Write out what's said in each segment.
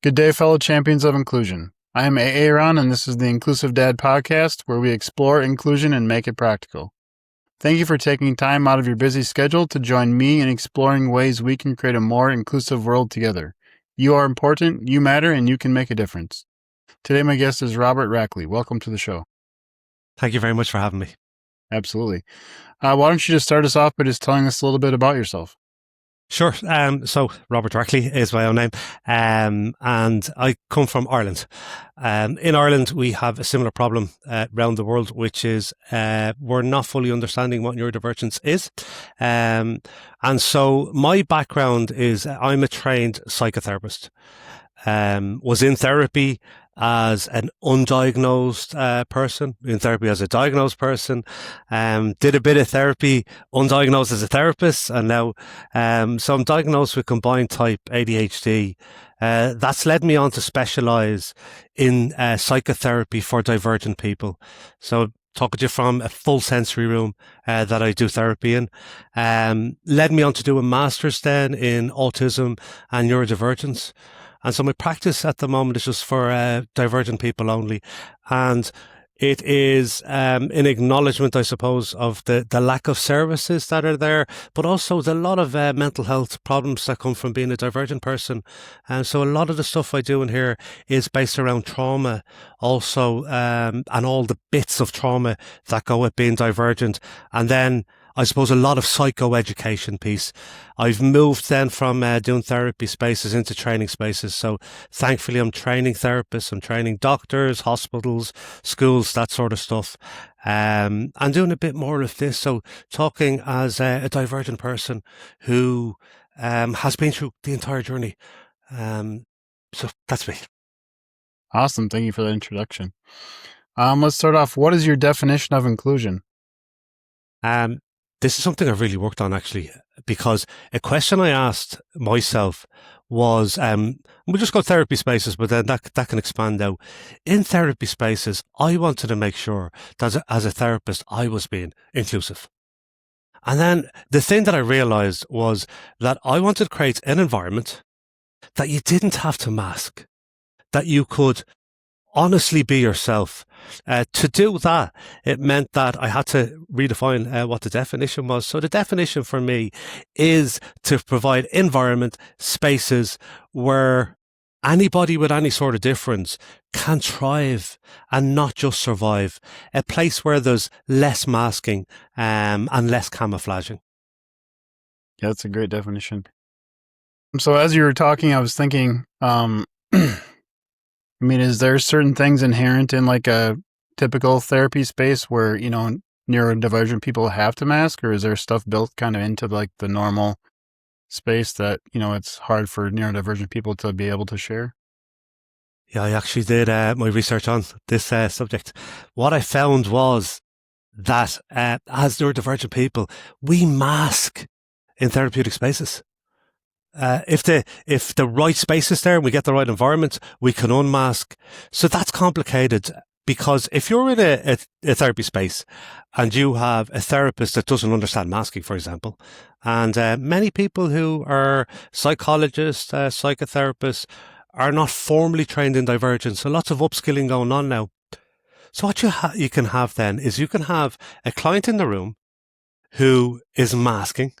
Good day, fellow champions of inclusion. I am Aaron, and this is the Inclusive Dad podcast, where we explore inclusion and make it practical. Thank you for taking time out of your busy schedule to join me in exploring ways we can create a more inclusive world together. You are important, you matter, and you can make a difference. Today, my guest is Robert Rackley. Welcome to the show. Thank you very much for having me. Absolutely. Why don't you just start us off by just telling us a little bit about yourself? Sure. So Robert Rackley is my own name, and I come from Ireland. In Ireland, we have a similar problem around the world, which is we're not fully understanding what neurodivergence is. And so my background is I'm a trained psychotherapist. Was in therapy as an undiagnosed person, in therapy as a diagnosed person, did a bit of therapy undiagnosed as a therapist, and now so I'm diagnosed with combined type ADHD. That's led me on to specialise in psychotherapy for divergent people. So talking to you from a full sensory room that I do therapy in, led me on to do a master's then in autism and neurodivergence. And so my practice at the moment is just for divergent people only. And it is an acknowledgement, I suppose, of the lack of services that are there, but also the lot of mental health problems that come from being a divergent person. And so a lot of the stuff I do in here is based around trauma also, and all the bits of trauma that go with being divergent. And then I suppose a lot of psychoeducation piece. I've moved then from doing therapy spaces into training spaces. So thankfully I'm training therapists, I'm training doctors, hospitals, schools, that sort of stuff. And doing a bit more of this. So talking as a divergent person who has been through the entire journey. So that's me. Awesome. Thank you for that introduction. Let's start off. What is your definition of inclusion? This is something I've really worked on, actually, because a question I asked myself was, we'll just go therapy spaces, but then that can expand out. In therapy spaces, I wanted to make sure that as a therapist, I was being inclusive. And then the thing that I realized was that I wanted to create an environment that you didn't have to mask, that you could honestly be yourself. To do that, it meant that I had to redefine what the definition was. So the definition for me is to provide environment, spaces where anybody with any sort of difference can thrive and not just survive. A place where there's less masking and less camouflaging. Yeah, that's a great definition. So as you were talking, I was thinking, I mean, is there certain things inherent in like a typical therapy space where, neurodivergent people have to mask, or is there stuff built kind of into like the normal space that, it's hard for neurodivergent people to be able to share? Yeah, I actually did my research on this subject. What I found was that as neurodivergent people, we mask in therapeutic spaces. If the right space is there and we get the right environment, we can unmask. So that's complicated because if you're in a therapy space and you have a therapist that doesn't understand masking, for example, and many people who are psychologists, psychotherapists are not formally trained in divergence. So lots of upskilling going on now. So what you can have then is you can have a client in the room who is masking,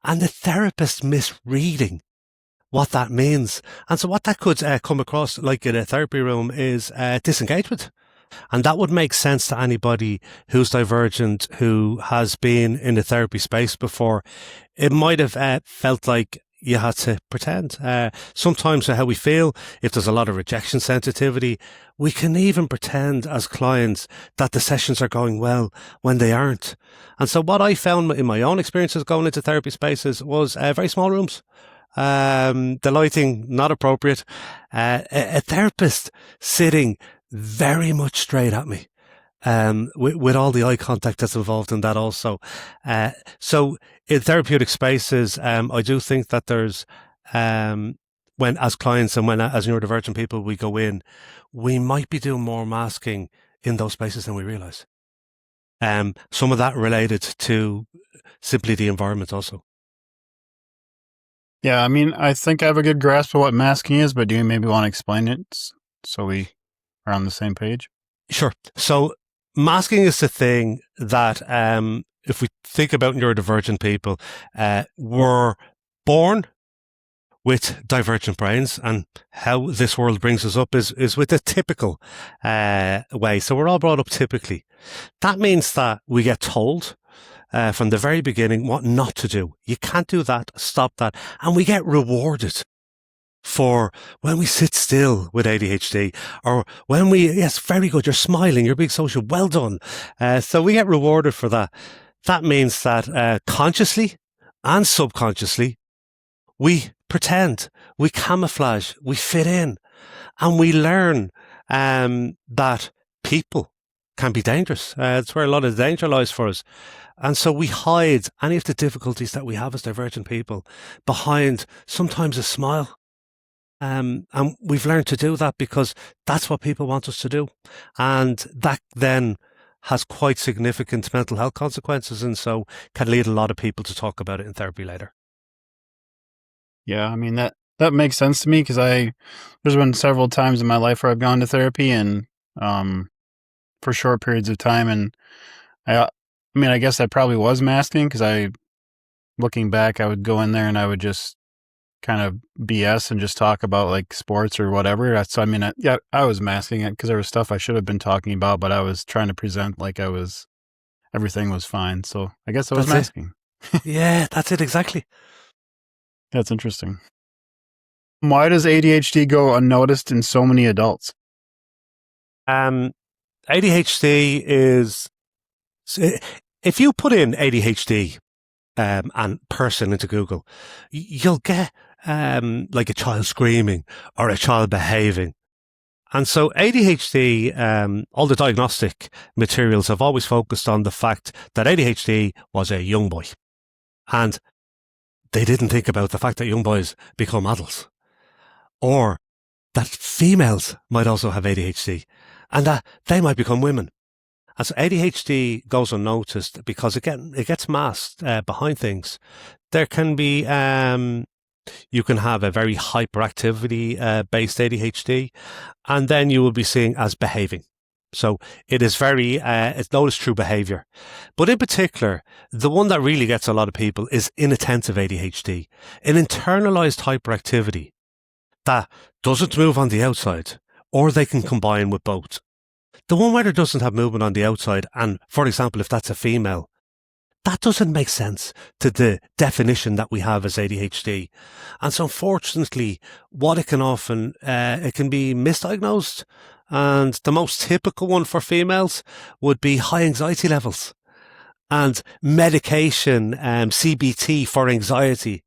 and the therapist misreading what that means. And so what that could come across like in a therapy room is disengagement. And that would make sense to anybody who's divergent, who has been in the therapy space before. It might have felt like you had to pretend. Sometimes how we feel, if there's a lot of rejection sensitivity, we can even pretend as clients that the sessions are going well when they aren't. And so what I found in my own experiences going into therapy spaces was very small rooms. The lighting not appropriate. A therapist sitting very much straight at me. With all the eye contact that's involved in that also. So in therapeutic spaces, I do think that there's, when as clients and when as neurodivergent people we go in, we might be doing more masking in those spaces than we realize. Some of that related to simply the environment also. Yeah, I mean, I think I have a good grasp of what masking is, but do you maybe want to explain it so we are on the same page? Sure. So masking is the thing that, if we think about neurodivergent people, we're born with divergent brains, and how this world brings us up is with a typical way. So we're all brought up typically. That means that we get told from the very beginning what not to do. You can't do that, stop that. And we get rewarded for when we sit still with ADHD, or when yes, very good, you're smiling, you're being social, well done. So we get rewarded for that. That means that consciously and subconsciously, we pretend, we camouflage, we fit in, and we learn that people can be dangerous. It's where a lot of danger lies for us. And so we hide any of the difficulties that we have as divergent people behind sometimes a smile. And we've learned to do that because that's what people want us to do. And that then has quite significant mental health consequences, and so can lead a lot of people to talk about it in therapy later. Yeah, I mean, that makes sense to me because there's been several times in my life where I've gone to therapy and for short periods of time, and I mean, I guess I probably was masking because looking back, I would go in there and I would just kind of BS and just talk about like sports or whatever. So I mean, I was masking it because there was stuff I should have been talking about, but I was trying to present like everything was fine. So I guess I was That's it. masking. Yeah, that's it exactly. That's interesting. Why does ADHD go unnoticed in so many adults? ADHD is, if you put in ADHD and person into Google, you'll get like a child screaming or a child behaving. And so ADHD, all the diagnostic materials have always focused on the fact that ADHD was a young boy. And they didn't think about the fact that young boys become adults, or that females might also have ADHD and that they might become women. And so ADHD goes unnoticed because it gets masked behind things. There can be, you can have a very hyperactivity based ADHD, and then you will be seeing as behaving. So it is it's noticed through behavior. But in particular, the one that really gets a lot of people is inattentive ADHD, an internalized hyperactivity that doesn't move on the outside, or they can combine with both. The one where there doesn't have movement on the outside, and for example, if that's a female, that doesn't make sense to the definition that we have as ADHD. And so unfortunately, what it can often, it can be misdiagnosed. And the most typical one for females would be high anxiety levels and medication, CBT for anxiety.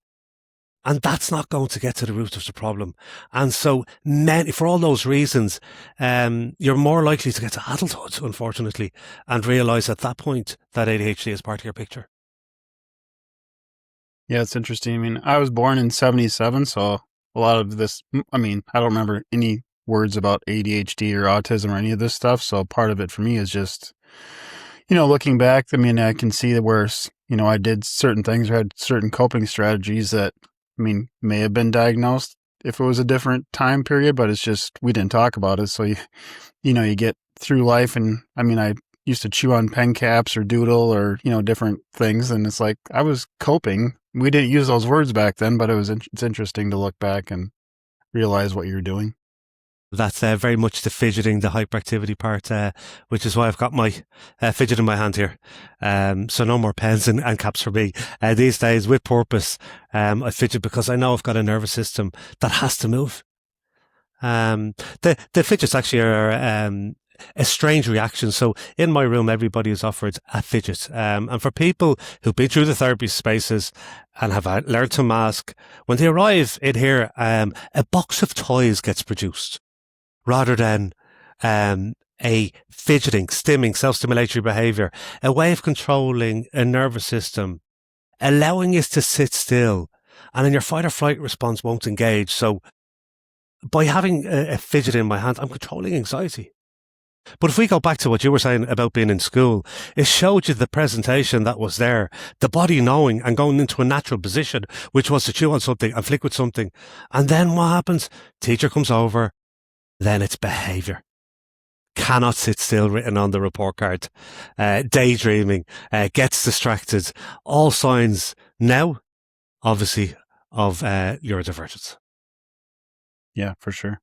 And that's not going to get to the root of the problem. And so for all those reasons, you're more likely to get to adulthood, unfortunately, and realize at that point that ADHD is part of your picture. Yeah, it's interesting. I mean, I was born in 1977, so a lot of this, I mean, I don't remember any words about ADHD or autism or any of this stuff. So part of it for me is just, looking back, I mean, I can see where, I did certain things or had certain coping strategies that, I mean, may have been diagnosed if it was a different time period, but it's just, we didn't talk about it. So you get through life, and I mean, I used to chew on pen caps or doodle or, different things. And it's like, I was coping. We didn't use those words back then, but it's interesting to look back and realize what you're doing. That's very much the fidgeting, the hyperactivity part, which is why I've got my fidget in my hand here. So no more pens and caps for me. These days, with purpose, I fidget because I know I've got a nervous system that has to move. The fidgets actually are a strange reaction. So in my room, everybody is offered a fidget. And for people who've been through the therapy spaces and have learned to mask, when they arrive in here, a box of toys gets produced, rather than a fidgeting, stimming, self-stimulatory behavior, a way of controlling a nervous system, allowing us to sit still, and then your fight or flight response won't engage. So by having a fidget in my hand, I'm controlling anxiety. But if we go back to what you were saying about being in school, it showed you the presentation that was there, the body knowing and going into a natural position, which was to chew on something and flick with something. And then what happens? Teacher comes over, then it's behavior. Cannot sit still written on the report card, daydreaming, gets distracted. All signs now, obviously, of neurodivergence. Yeah, for sure.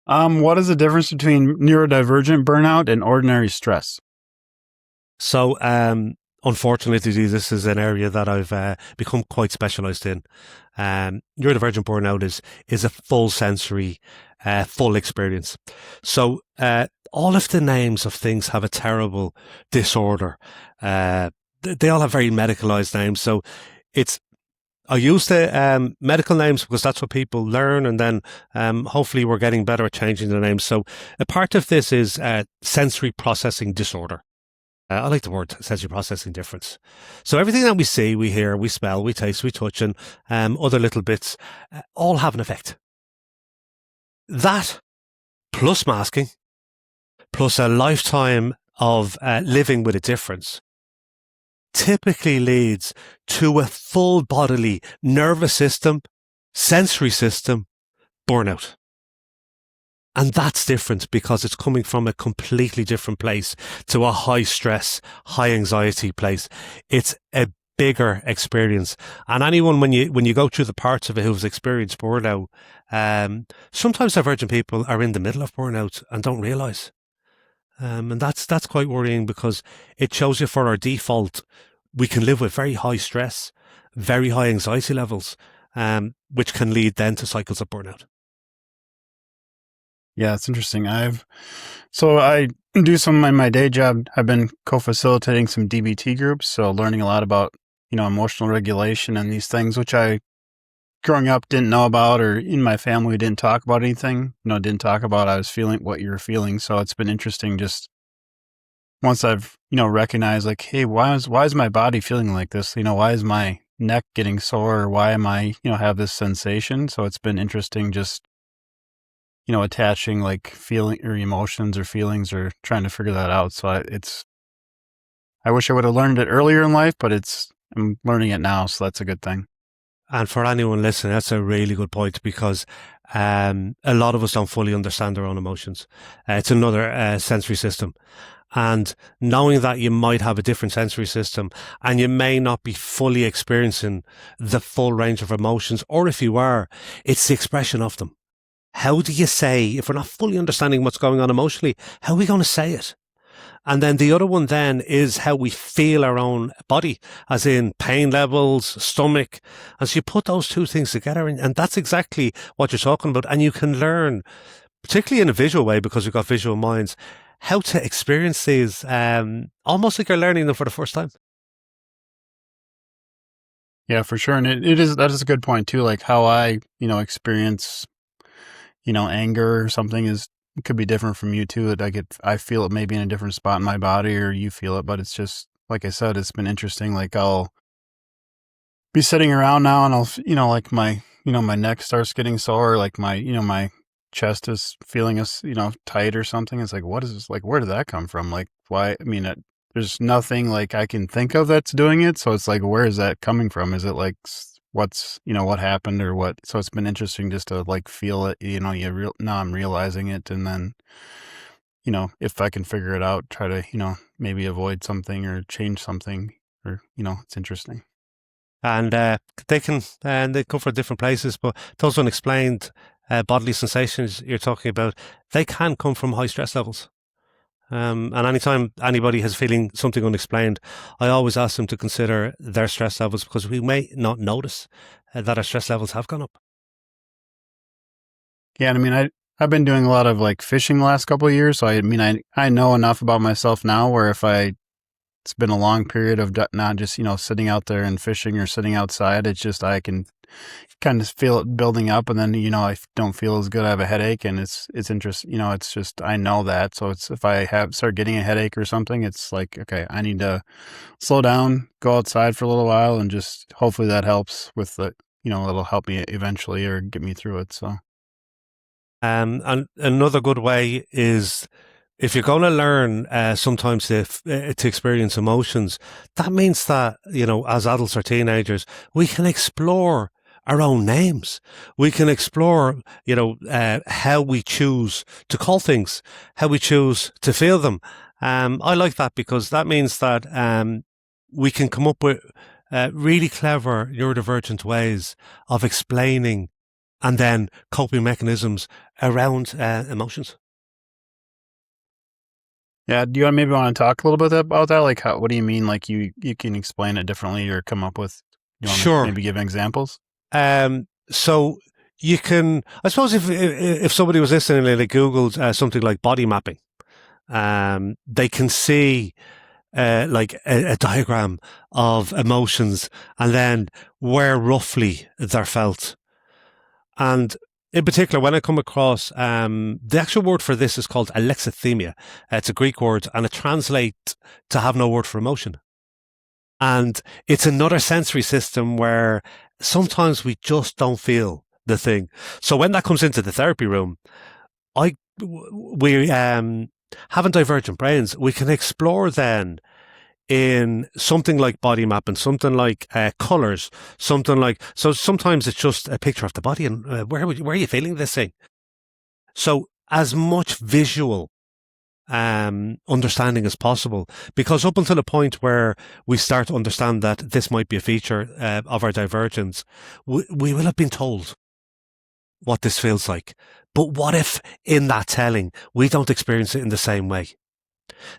What is the difference between neurodivergent burnout and ordinary stress? So, unfortunately, this is an area that I've become quite specialised in. Neurodivergent burnout is a full sensory, full experience. So, all of the names of things have a terrible disorder. They all have very medicalised names. So, I use the medical names because that's what people learn, and then hopefully we're getting better at changing the names. So, a part of this is sensory processing disorder. I like the word sensory processing difference. So everything that we see, we hear, we smell, we taste, we touch, and other little bits all have an effect. That plus masking, plus a lifetime of living with a difference, typically leads to a full bodily nervous system, sensory system burnout. And that's different because it's coming from a completely different place to a high stress, high anxiety place. It's a bigger experience. And anyone, when you go through the parts of it who's experienced burnout, sometimes divergent people are in the middle of burnout and don't realise. And that's quite worrying because it shows you for our default, we can live with very high stress, very high anxiety levels, which can lead then to cycles of burnout. Yeah, it's interesting. I do some in my day job. I've been co-facilitating some DBT groups, so learning a lot about, emotional regulation and these things, which I, growing up, didn't know about, or in my family didn't talk about anything. Didn't talk about I was feeling what you were feeling. So it's been interesting just once I've, recognized like, hey, why is my body feeling like this? Why is my neck getting sore? Or why am I, have this sensation? So it's been interesting just attaching like feeling or emotions or feelings or trying to figure that out. So I wish I would have learned it earlier in life, but I'm learning it now. So that's a good thing. And for anyone listening, that's a really good point because a lot of us don't fully understand our own emotions. It's another sensory system. And knowing that you might have a different sensory system and you may not be fully experiencing the full range of emotions, or if you are, it's the expression of them. How do you say, if we're not fully understanding what's going on emotionally, how are we going to say it? And then the other one then is how we feel our own body, as in pain levels, stomach. And so you put those two things together and that's exactly what you're talking about. And you can learn, particularly in a visual way, because we've got visual minds, how to experience these almost like you're learning them for the first time. Yeah, for sure. And that is a good point too. Like how I, experience, anger or something could be different from you too. I feel it maybe in a different spot in my body or you feel it, but it's just, like I said, it's been interesting. Like I'll be sitting around now and I'll, like my neck starts getting sore, like my chest is feeling tight or something. It's like, what is this? Like, where did that come from? Like, why? I mean, there's nothing like I can think of that's doing it. So it's like, where is that coming from? Is it like, what happened or what? So it's been interesting just to like feel it, now I'm realizing it. And then, if I can figure it out, try to, maybe avoid something or change something or, it's interesting. And they come from different places, but those unexplained bodily sensations you're talking about, they can come from high stress levels. And anytime anybody has feeling something unexplained, I always ask them to consider their stress levels because we may not notice that our stress levels have gone up. Yeah, and I mean, I've been doing a lot of like fishing the last couple of years, so I know enough about myself now where it's been a long period of not just, sitting out there and fishing or sitting outside. It's just, I can kind of feel it building up and then, I don't feel as good. I have a headache and it's interesting. It's just, I know that. So it's, if I start getting a headache or something, it's like, okay, I need to slow down, go outside for a little while and just hopefully that helps with the, it'll help me eventually or get me through it. So. And another good way is if you're going to learn sometimes to experience emotions, that means that, as adults or teenagers, we can explore our own names. We can explore, how we choose to call things, how we choose to feel them. I like that because that means that we can come up with really clever neurodivergent ways of explaining and then coping mechanisms around emotions. Yeah, do you maybe want to talk a little bit about that? Like, what do you mean? Like, you can explain it differently or come up with, Sure. maybe give examples? So you can, I suppose if somebody was listening and they Googled something like body mapping, they can see like a diagram of emotions and then where roughly they're felt. And in particular, when I come across, the actual word for this is called alexithymia. It's a Greek word and it translates to have no word for emotion. And it's another sensory system where sometimes we just don't feel the thing. So when that comes into the therapy room, we having divergent brains, we can explore then in something like body mapping, something like colours, something like, so sometimes it's just a picture of the body and where are you feeling this thing? So as much visual understanding as possible, because up until a point where we start to understand that this might be a feature of our divergence, we will have been told what this feels like. But what if in that telling, we don't experience it in the same way?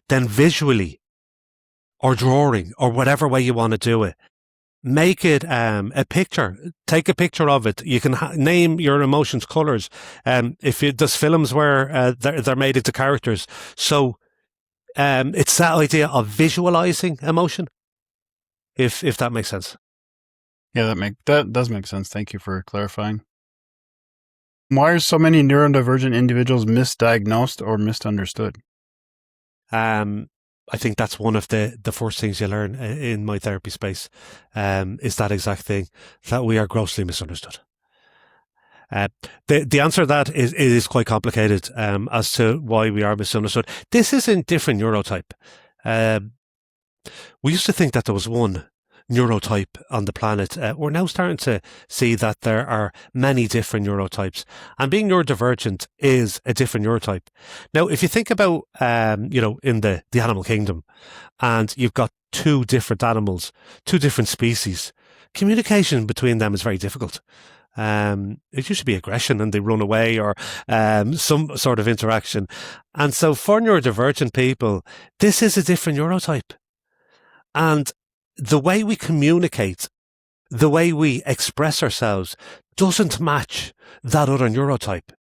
Then visually, or drawing, or whatever way you want to do it, make it a picture. Take a picture of it. You can name your emotions colours. There's films where they're made into characters. So it's that idea of visualising emotion, if that makes sense. Yeah, that does make sense. Thank you for clarifying. Why are so many neurodivergent individuals misdiagnosed or misunderstood? I think that's one of the first things you learn in my therapy space, is that exact thing, that we are grossly misunderstood. The answer to that is quite complicated as to why we are misunderstood. This is in different neurotype. We used to think that there was one neurotype on the planet. We're now starting to see that there are many different neurotypes, and being neurodivergent is a different neurotype. Now, if you think about, in the animal kingdom, and you've got two different animals, two different species, communication between them is very difficult. It used to be aggression and they run away, or some sort of interaction. And so for neurodivergent people, this is a different neurotype. And the way we communicate, the way we express ourselves doesn't match that other neurotype.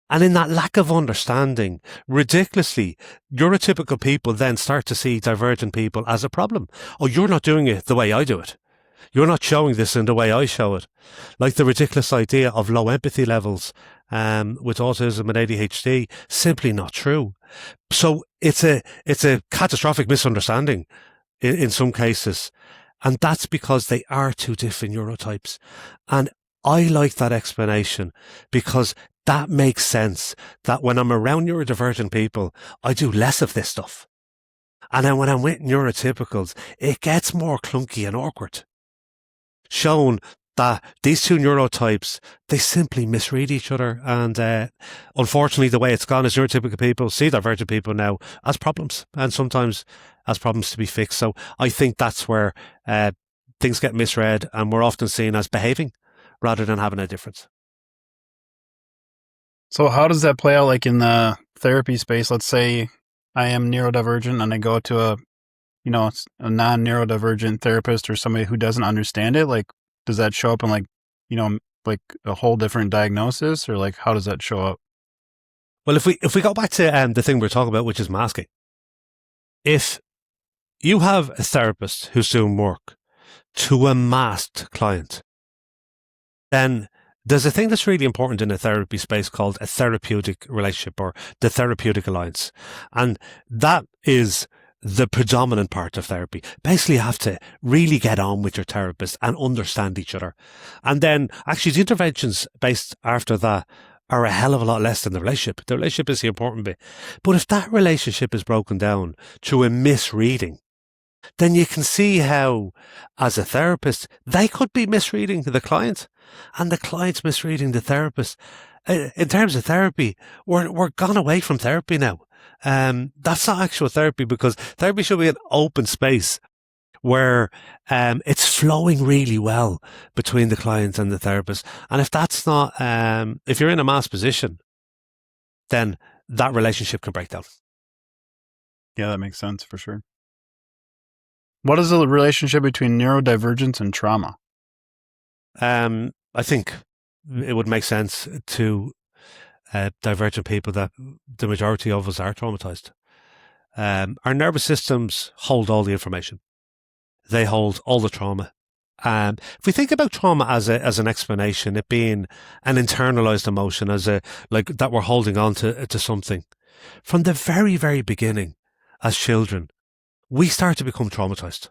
And in that lack of understanding, ridiculously, neurotypical people then start to see divergent people as a problem. Oh, you're not doing it the way I do it. You're not showing this in the way I show it. Like the ridiculous idea of low empathy levels with autism and ADHD, simply not true. So it's a catastrophic misunderstanding in some cases. And that's because they are two different neurotypes. And I like that explanation because that makes sense, that when I'm around neurodivergent people, I do less of this stuff. And then when I'm with neurotypicals, it gets more clunky and awkward. Shown that these two neurotypes, they simply misread each other. And unfortunately, the way it's gone is neurotypical people see divergent people now as problems, and sometimes as problems to be fixed. So I think that's where things get misread, and we're often seen as behaving rather than having a difference. So how does that play out, like in the therapy space? Let's say I am neurodivergent and I go to a non-neurodivergent therapist or somebody who doesn't understand it. Like, does that show up in like a whole different diagnosis, or like how does that show up? Well, if we go back to the thing we're talking about, which is masking, if you have a therapist who's doing work to a masked client, then there's a thing that's really important in a therapy space called a therapeutic relationship, or the therapeutic alliance. And that is the predominant part of therapy. Basically, you have to really get on with your therapist and understand each other. And then actually the interventions based after that are a hell of a lot less than the relationship. The relationship is the important bit. But if that relationship is broken down through a misreading, then you can see how, as a therapist, they could be misreading the client and the client's misreading the therapist. In terms of therapy, we're gone away from therapy now. That's not actual therapy, because therapy should be an open space where it's flowing really well between the client and the therapist. And if that's not, if you're in a mass position, then that relationship can break down. Yeah, that makes sense for sure. What is the relationship between neurodivergence and trauma? I think it would make sense to divergent people that the majority of us are traumatized. Our nervous systems hold all the information. They hold all the trauma. If we think about trauma as an explanation, it being an internalized emotion, as that we're holding on to something. From the very, very beginning, as children, we start to become traumatized.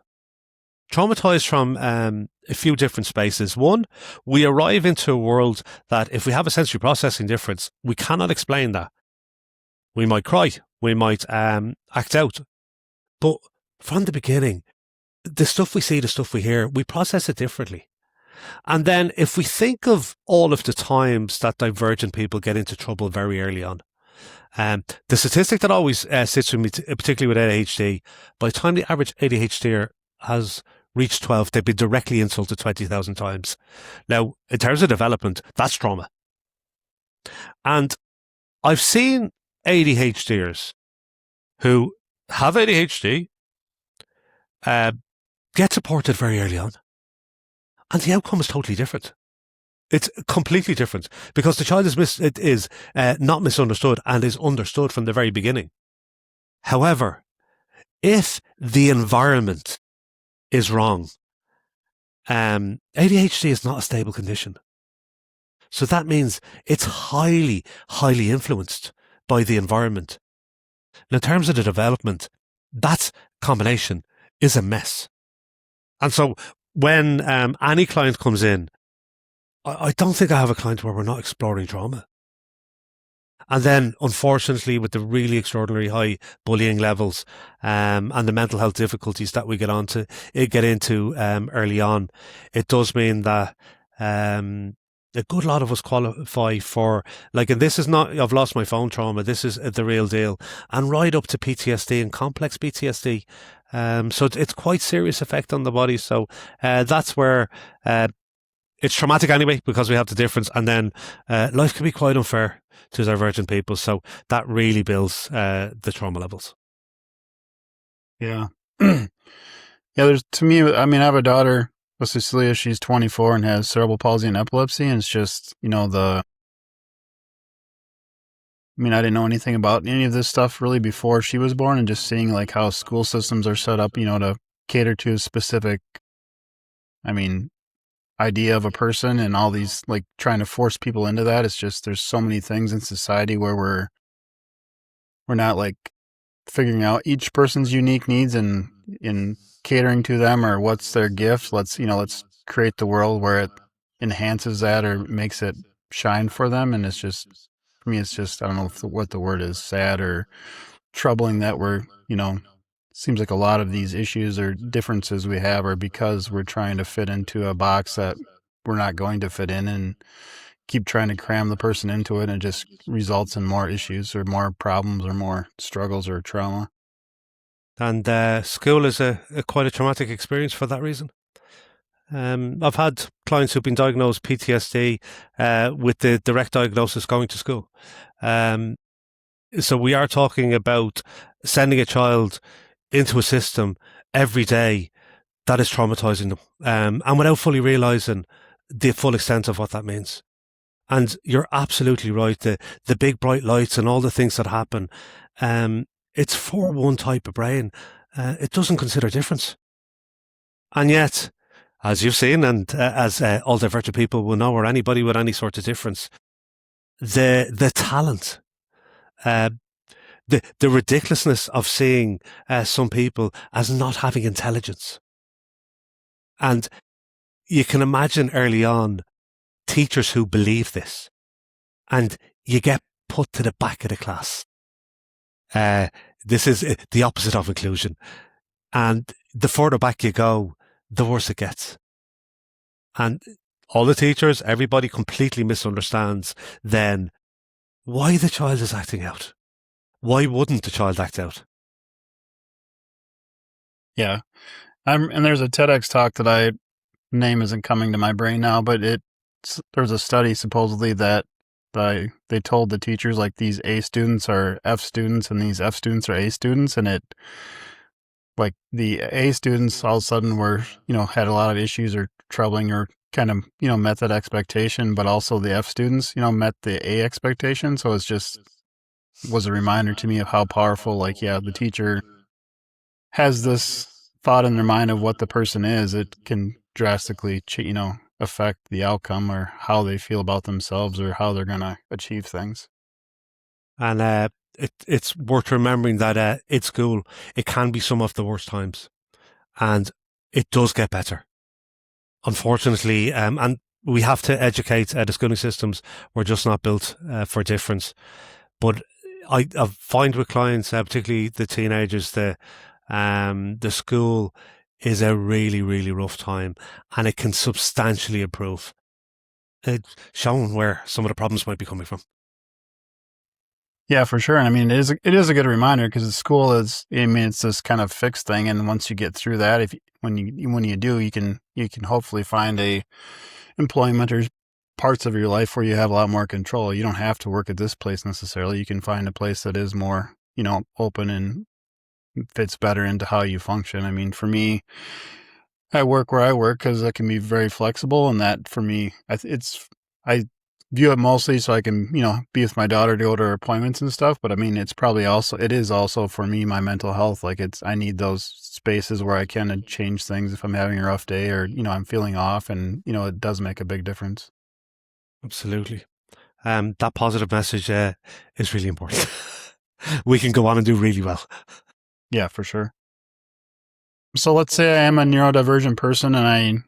Traumatized from a few different spaces. One, we arrive into a world that if we have a sensory processing difference, we cannot explain that. We might cry, we might act out. But from the beginning, the stuff we see, the stuff we hear, we process it differently. And then if we think of all of the times that divergent people get into trouble very early on, the statistic that always sits with me, particularly with ADHD, by the time the average ADHDer has reached 12, they've been directly insulted 20,000 times. Now, in terms of development, that's trauma. And I've seen ADHDers who have ADHD get supported very early on. And the outcome is totally different. It's completely different, because the child is not misunderstood and is understood from the very beginning. However, if the environment is wrong, ADHD is not a stable condition. So that means it's highly, highly influenced by the environment. And in terms of the development, that combination is a mess. And so when any client comes in, I don't think I have a client where we're not exploring trauma. And then, unfortunately, with the really extraordinary high bullying levels and the mental health difficulties that we get into early on, it does mean that a good lot of us qualify for, and this is not, I've lost my phone trauma, this is the real deal, and right up to PTSD and complex PTSD. So it's quite serious effect on the body. So that's where it's traumatic anyway, because we have the difference. And then life can be quite unfair to divergent people. So that really builds the trauma levels. Yeah. Yeah, there's, to me, I mean, I have a daughter with Cecilia. She's 24 and has cerebral palsy and epilepsy. And it's just, I didn't know anything about any of this stuff really before she was born, and just seeing how school systems are set up, to cater to a specific, idea of a person, and all these, trying to force people into that. It's just, there's so many things in society where we're not figuring out each person's unique needs and in catering to them, or what's their gift. Let's create the world where it enhances that or makes it shine for them. And it's just, for me, it's just, I don't know what the word is, sad or troubling that we're, seems like a lot of these issues or differences we have are because we're trying to fit into a box that we're not going to fit in, and keep trying to cram the person into it, and it just results in more issues or more problems or more struggles or trauma. And school is quite a traumatic experience for that reason. I've had clients who've been diagnosed PTSD with the direct diagnosis going to school. So we are talking about sending a child into a system every day that is traumatizing them, and without fully realizing the full extent of what that means. And you're absolutely right. The big bright lights and all the things that happen, it's for one type of brain. It doesn't consider difference. And yet, as you've seen, and as all divergent people will know, or anybody with any sort of difference, the talent, the ridiculousness of seeing some people as not having intelligence. And you can imagine early on teachers who believe this and you get put to the back of the class. This is the opposite of inclusion. And the further back you go, the worse it gets. And all the teachers, everybody completely misunderstands then why the child is acting out. Why wouldn't the child act out? Yeah. And there's a TEDx talk that name isn't coming to my brain now, but there's a study supposedly that they told the teachers like these A students are F students and these F students are A students, and it like the A students all of a sudden were, had a lot of issues or troubling or kind of, met that expectation, but also the F students, met the A expectation. So it's just was a reminder to me of how powerful, the teacher has this thought in their mind of what the person is. It can drastically, affect the outcome or how they feel about themselves or how they're going to achieve things. And it's worth remembering that at school, it can be some of the worst times, and it does get better. Unfortunately, and we have to educate the schooling systems. We're just not built for difference. But I find with clients, particularly the teenagers, the school is a really, really rough time, and it can substantially improve. It's showing where some of the problems might be coming from. Yeah, for sure. And I mean, it is a good reminder because school is, it's this kind of fixed thing. And once you get through that, when you do, you can hopefully find a employment or parts of your life where you have a lot more control. You don't have to work at this place necessarily. You can find a place that is more, open and fits better into how you function. I mean, for me, I work where I work because I can be very flexible, and that for me, I view it mostly so I can, be with my daughter to go to her appointments and stuff. But I mean, it is also for me, my mental health. I need those spaces where I can change things if I'm having a rough day or, I'm feeling off, and, it does make a big difference. Absolutely. That positive message is really important. We can go on and do really well. Yeah, for sure. So let's say I am a neurodivergent person and I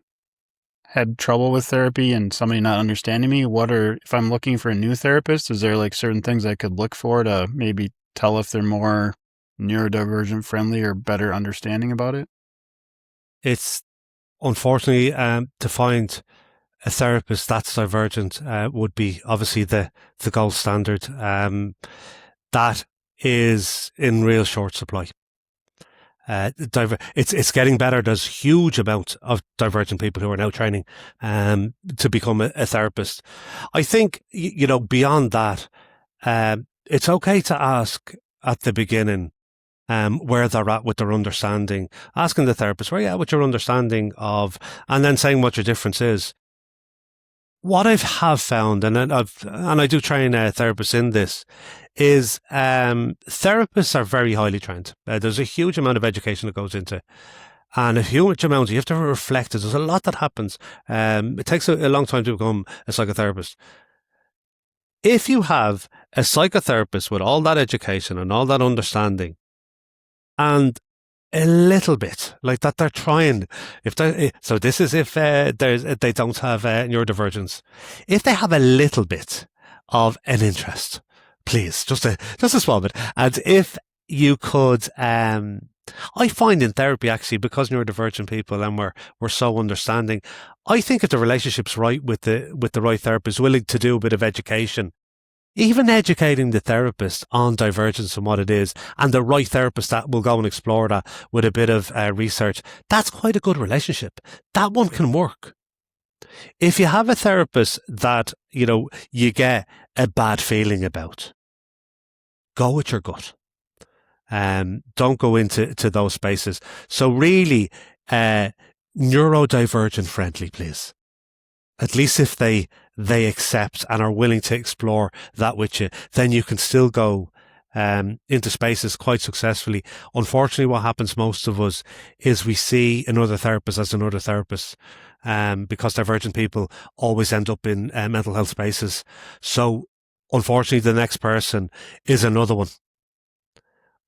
had trouble with therapy and somebody not understanding me. If I'm looking for a new therapist, is there certain things I could look for to maybe tell if they're more neurodivergent friendly or better understanding about it? It's unfortunately to find a therapist that's divergent would be obviously the gold standard. That is in real short supply. It's getting better. There's huge amounts of divergent people who are now training to become a therapist. I think, beyond that, it's okay to ask at the beginning where they're at with their understanding, asking the therapist where you're at with your understanding of, and then saying what your difference is. What I have found, and I do train therapists in this, is therapists are very highly trained. There's a huge amount of education that goes into, and a huge amount. You have to reflect. There's a lot that happens. It takes a long time to become a psychotherapist. If you have a psychotherapist with all that education and all that understanding, and a little bit like that, they're trying. So this is if they don't have neurodivergence. If they have a little bit of an interest, please, just a small bit. And if you could, I find in therapy actually, because neurodivergent people and we're so understanding, I think if the relationship's right with the right therapist, willing to do a bit of education, even educating the therapist on divergence and what it is, and the right therapist that will go and explore that with a bit of research, that's quite a good relationship. That one can work. If you have a therapist that, you get a bad feeling about, go with your gut. Don't go into those spaces. So really, neurodivergent friendly, please. At least if they accept and are willing to explore that with you, then you can still go into spaces quite successfully. Unfortunately, what happens most of us is we see another therapist as another therapist, because divergent people always end up in mental health spaces. So unfortunately, the next person is another one.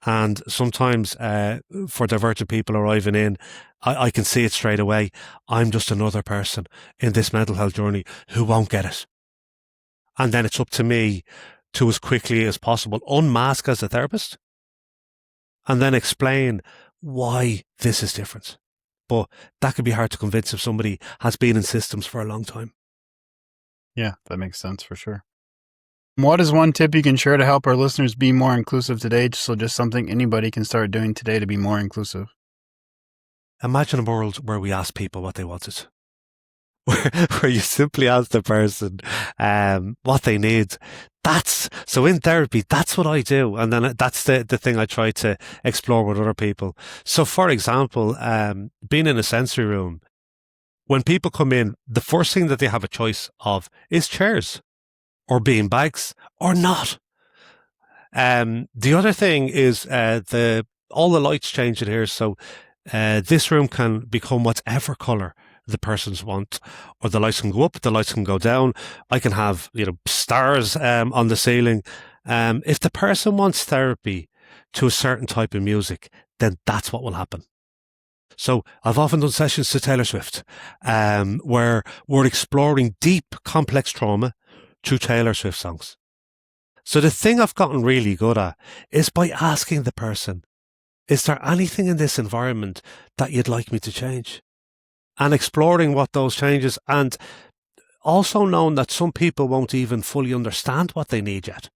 And sometimes for divergent people arriving in, I can see it straight away. I'm just another person in this mental health journey who won't get it. And then it's up to me to, as quickly as possible, unmask as a therapist and then explain why this is different. But that could be hard to convince if somebody has been in systems for a long time. Yeah, that makes sense for sure. What is one tip you can share to help our listeners be more inclusive today? So just something anybody can start doing today to be more inclusive. Imagine a world where we ask people what they wanted. Where you simply ask the person what they need. So in therapy, that's what I do. And then that's the thing I try to explore with other people. So for example, being in a sensory room, when people come in, the first thing that they have a choice of is chairs or beanbags or not. The other thing is all the lights change in here. So this room can become whatever colour the persons want, or the lights can go up, the lights can go down. I can have, stars on the ceiling. If the person wants therapy to a certain type of music, then that's what will happen. So I've often done sessions to Taylor Swift, where we're exploring deep, complex trauma through Taylor Swift songs. So the thing I've gotten really good at is by asking the person, is there anything in this environment that you'd like me to change? And exploring what those changes, and also knowing that some people won't even fully understand what they need yet.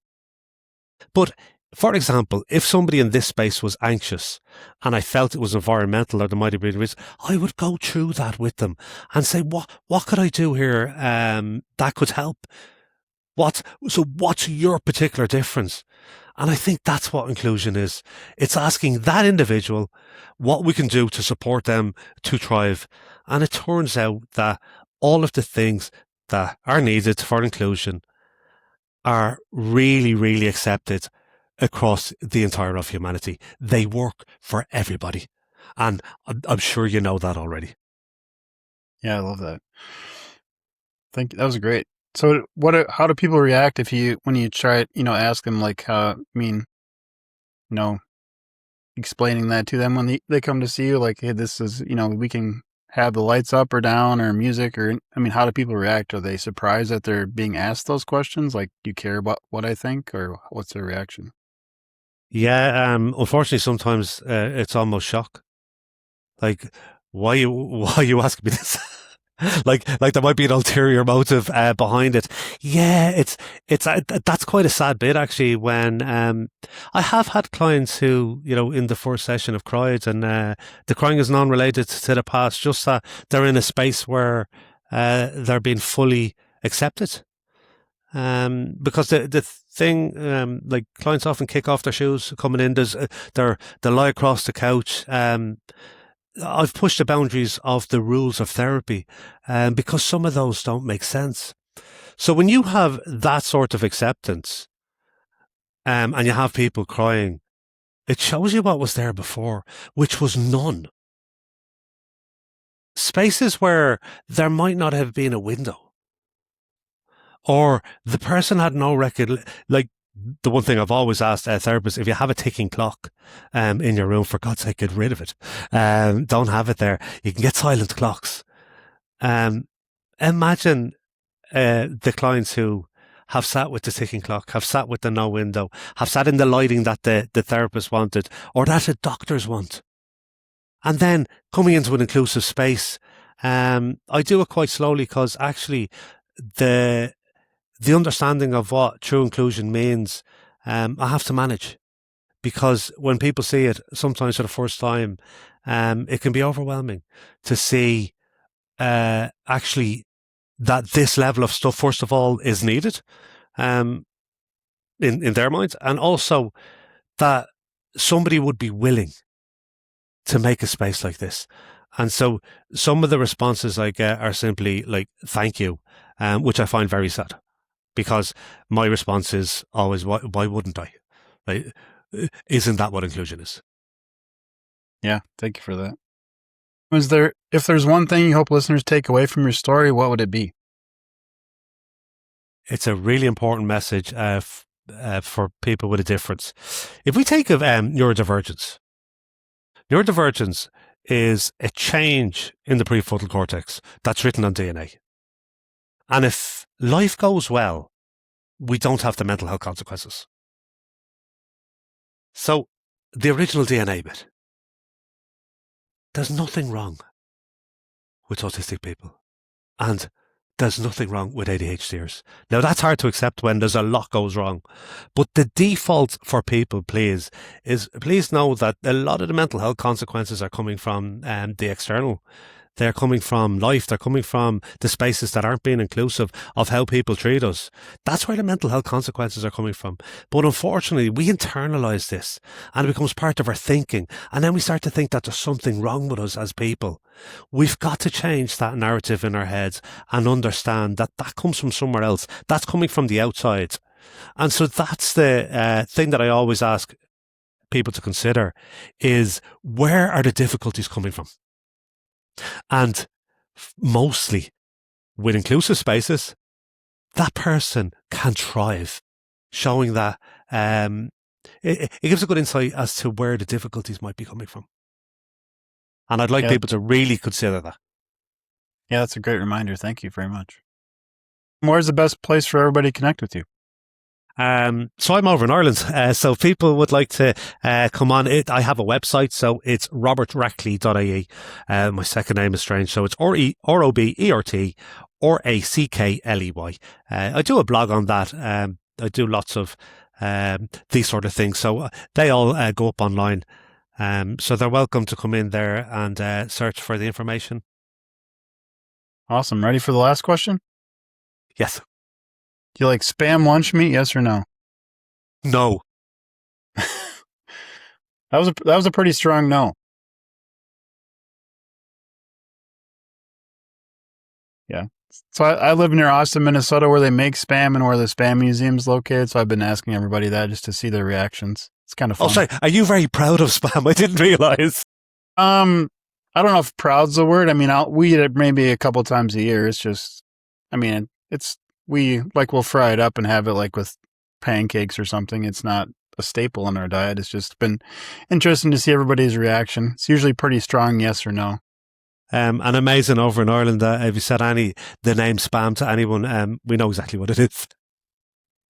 But for example, if somebody in this space was anxious and I felt it was environmental or there might have been risk, I would go through that with them and say, what could I do here that could help? So what's your particular difference? And I think that's what inclusion is. It's asking that individual what we can do to support them to thrive. And it turns out that all of the things that are needed for inclusion are really, really accepted across the entire of humanity. They work for everybody. And I'm sure you know that already. Yeah, I love that. Thank you. That was great. So how do people react when you try, ask them explaining that to them when they come to see you, like, hey, this is, we can have the lights up or down or music, or, how do people react? Are they surprised that they're being asked those questions? Like, do you care about what I think, or what's their reaction? Yeah. Unfortunately, sometimes it's almost shock. Like, why you asking me this? like there might be an ulterior motive behind it. Yeah, it's that's quite a sad bit actually. When I have had clients who, in the first session have cried, and the crying is non-related to the past, just that they're in a space where they're being fully accepted. Because the thing, like, clients often kick off their shoes coming in. They lie across the couch. I've pushed the boundaries of the rules of therapy because some of those don't make sense. So when you have that sort of acceptance and you have people crying, it shows you what was there before, which was none. Spaces where there might not have been a window, or the person had no record. Like, the one thing I've always asked therapists, if you have a ticking clock in your room, for God's sake, get rid of it. Don't have it there. You can get silent clocks. Imagine the clients who have sat with the ticking clock, have sat with the no window, have sat in the lighting that the therapist wanted, or that the doctors want. And then coming into an inclusive space, I do it quite slowly, because actually the understanding of what true inclusion means, I have to manage, because when people see it, sometimes for the first time, it can be overwhelming to see actually that this level of stuff, first of all, is needed in their minds, and also that somebody would be willing to make a space like this. And so some of the responses I get are simply like, thank you, which I find very sad. Because my response is always, why wouldn't I? Like, isn't that what inclusion is? Yeah, thank you for that. If there's one thing you hope listeners take away from your story, what would it be? It's a really important message for people with a difference. If we take of neurodivergence is a change in the prefrontal cortex that's written on DNA. And if life goes well, we don't have the mental health consequences. So the original DNA bit, there's nothing wrong with autistic people, and there's nothing wrong with ADHDers. Now, that's hard to accept when there's a lot goes wrong. But the default for people, please know that a lot of the mental health consequences are coming from the external. They're coming from life. They're coming from the spaces that aren't being inclusive of how people treat us. That's where the mental health consequences are coming from. But unfortunately, we internalize this and it becomes part of our thinking. And then we start to think that there's something wrong with us as people. We've got to change that narrative in our heads and understand that that comes from somewhere else. That's coming from the outside. And so that's the thing that I always ask people to consider is, where are the difficulties coming from? And mostly with inclusive spaces, that person can thrive, showing that it gives a good insight as to where the difficulties might be coming from. And I'd like people to really consider that. Yeah, that's a great reminder. Thank you very much. Where's the best place for everybody to connect with you? So I'm over in Ireland. So people would like to come on it. I have a website, so it's robertrackley.ie. My second name is strange, so it's ROBERT RACKLEY. I do a blog on that. I do lots of these sort of things, so they all go up online. So they're welcome to come in there and search for the information. Awesome. Ready for the last question? Yes. Do you like Spam lunch meat? Yes or no? No. That was a pretty strong no. Yeah. So I live near Austin, Minnesota, where they make Spam and where the Spam Museum is located. So I've been asking everybody that just to see their reactions. It's kind of fun. Oh, sorry. Are you very proud of Spam? I didn't realize. I don't know if proud's the word. I mean, we eat it maybe a couple times a year. It's just, I mean, we'll fry it up and have it like with pancakes or something. It's not a staple in our diet. It's just been interesting to see everybody's reaction. It's usually pretty strong yes or no. And amazing over in Ireland. If you said the name Spam to anyone, we know exactly what it is.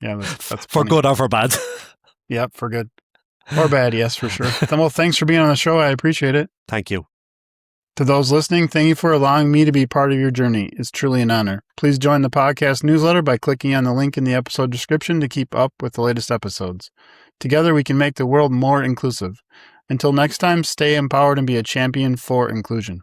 Yeah, that's for good or for bad. Yep, for good or bad. Yes, for sure. Well, thanks for being on the show. I appreciate it. Thank you. To those listening, thank you for allowing me to be part of your journey. It's truly an honor. Please join the podcast newsletter by clicking on the link in the episode description to keep up with the latest episodes. Together, we can make the world more inclusive. Until next time, stay empowered and be a champion for inclusion.